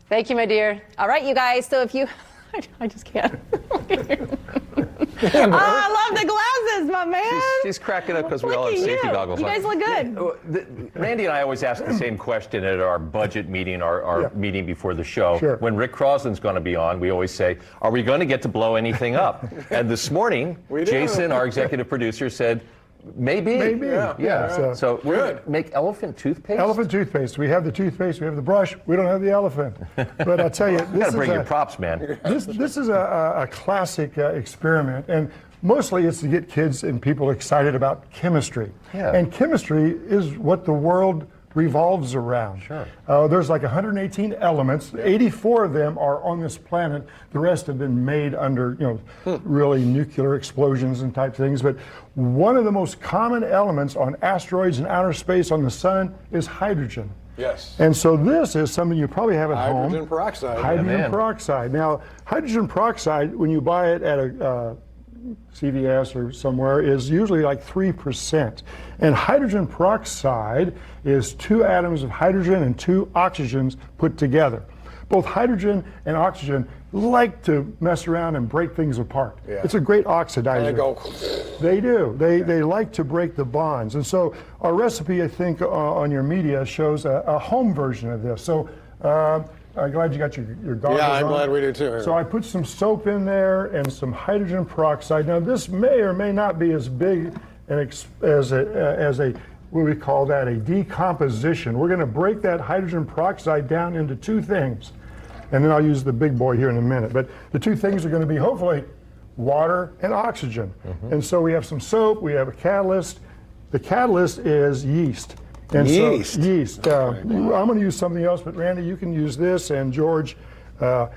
Thank you, my dear. All right, you guys. So if you, I just can't. I love the glasses, my man. She's cracking up because we all have safety goggles on. You guys look good. Randy and I always ask the same question at our budget meeting, our meeting before the show. Sure. When Rick Crosslin's going to be on, we always say, are we going to get to blow anything up? And this morning, Jason, our executive producer, said, maybe. Yeah. So we're going to make elephant toothpaste? Elephant toothpaste. We have the toothpaste, we have the brush, we don't have the elephant. But I'll tell you, you got to bring your props, man. This is a classic experiment, and mostly it's to get kids and people excited about chemistry. Yeah. And chemistry is what the world revolves around. Sure. There's like 118 elements. 84 of them are on this planet. The rest have been made under, really nuclear explosions and type things. But one of the most common elements on asteroids and outer space on the sun is hydrogen. Yes. And so this is something you probably have at home. Hydrogen peroxide. Hydrogen peroxide. Now, hydrogen peroxide, when you buy it at a CVS or somewhere, is usually like 3%. And hydrogen peroxide is 2 atoms of hydrogen and 2 oxygens put together. Both hydrogen and oxygen like to mess around and break things apart. Yeah. It's a great oxidizer. And they go. They do. They like to break the bonds. And so our recipe, I think, on your media shows a home version of this. So I'm glad you got your goggles on. Yeah, I'm glad we do too. So I put some soap in there and some hydrogen peroxide. Now this may or may not be as big as a what we call that, a decomposition. We're going to break that hydrogen peroxide down into 2 things. And then I'll use the big boy here in a minute. But the 2 things are going to be hopefully water and oxygen. And so we have some soap, we have a catalyst. The catalyst is yeast. And yeast. So, yeast. I'm going to use something else, but Randy, you can use this, and George.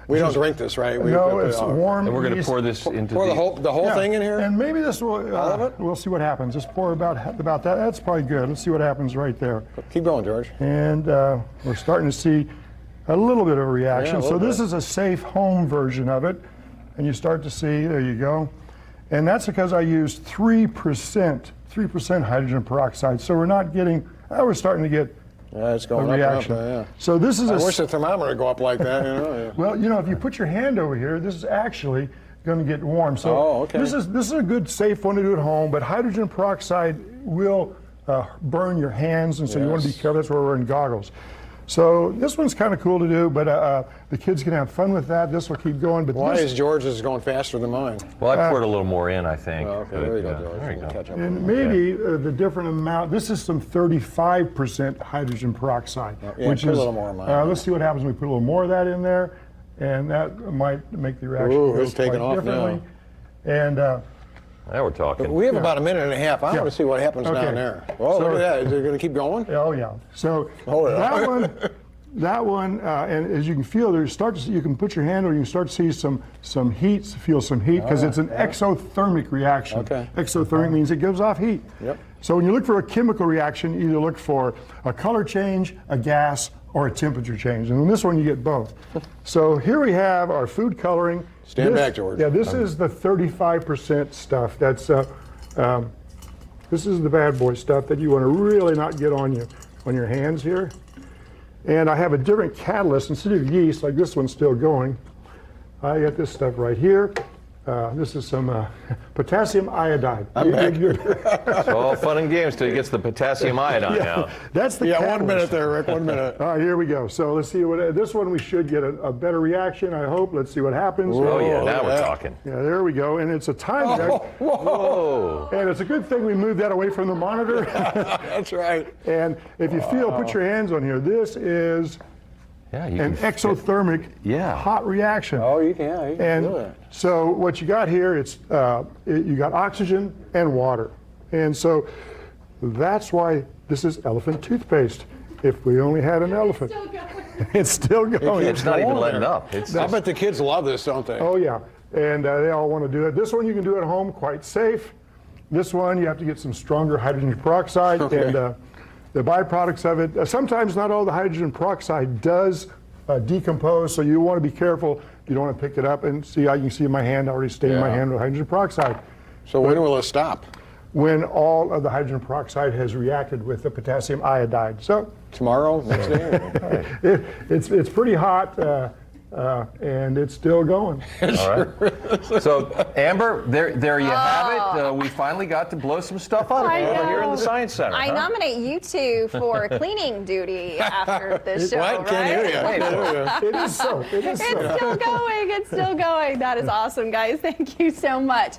We don't drink this, right? No, it's warm. And we're going to yeast. pour this into Pour the whole thing in here? And maybe this will, all of it? We'll see what happens. Just pour about that. That's probably good. Let's see what happens right there. Keep going, George. And we're starting to see a little bit of a reaction. Yeah, a so little this bit. is a safe home version of it. And you start to see, there you go. And that's because I used 3% hydrogen peroxide. So we're not getting, we're starting to get It's going a up reaction. and up, yeah. So this is I wish the thermometer would go up like that, Yeah. Well, if you put your hand over here, this is actually going to get warm. So okay. this is a good, safe one to do at home, but hydrogen peroxide will burn your hands, and so you want to be careful. That's why we're wearing goggles. So this one's kind of cool to do, but the kids can have fun with that. This will keep going. But Why is George's going faster than mine? Well, I poured a little more in, I think. Oh, okay, there you go, George. There you go. Catch up. And maybe the different amount. This is some 35% hydrogen peroxide, Yeah, which put is. a little more in mine. Let's see what happens when we put a little more of that in there, and that might make the reaction Ooh, go it's taking quite off differently. now. And Now we're talking. We have about a minute and a half. I want to see what happens down there. Oh, look at that. Is it going to keep going? oh yeah. So Oh, yeah. that one, and as you can feel, you can put your hand on it, you can start to see some heat, feel some heat, because it's an exothermic reaction. Okay. Exothermic means it gives off heat. Yep. So when you look for a chemical reaction, you either look for a color change, a gas, or a temperature change. And in this one, you get both. So here we have our food coloring. Stand back, George. Yeah, this is the 35% stuff. That's this is the bad boy stuff that you want to really not get on your hands here. And I have a different catalyst. Instead of yeast, like this one's still going, I got this stuff right here. This is some potassium iodide. It's all fun and games till he gets the potassium iodine out. That's the Yeah, catalyst. 1 minute there, Rick. 1 minute. All right, here we go. So let's see what this one we should get a better reaction. I hope. Let's see what happens. Oh yeah, now we're yeah. talking. Yeah, there we go. And it's a time check. Whoa. And it's a good thing we moved that away from the monitor. That's right. And if you feel, put your hands on here. This is Yeah, you an can exothermic hot reaction. Oh, you can do And it. so what you got here, you got oxygen and water. And so that's why this is elephant toothpaste. If we only had an elephant. It's still going. It's not even letting up. I bet the kids love this, don't they? Oh yeah, and they all want to do it. This one you can do at home, quite safe. This one you have to get some stronger hydrogen peroxide, and the byproducts of it. Sometimes not all the hydrogen peroxide does decompose, so you want to be careful. You don't want to pick it up and see. I can see my hand already stained my hand with hydrogen peroxide. So when will it stop? when all of the hydrogen peroxide has reacted with the potassium iodide. So Tomorrow, next day? it's pretty hot. And it's still going. All right. So, Amber, there you have it. We finally got to blow some stuff up I know. here in the Science Center. I nominate you two for cleaning duty after this show, What? right? Can't hear you. It is so. It is so. It's still going. It's still going. That is awesome, guys. Thank you so much.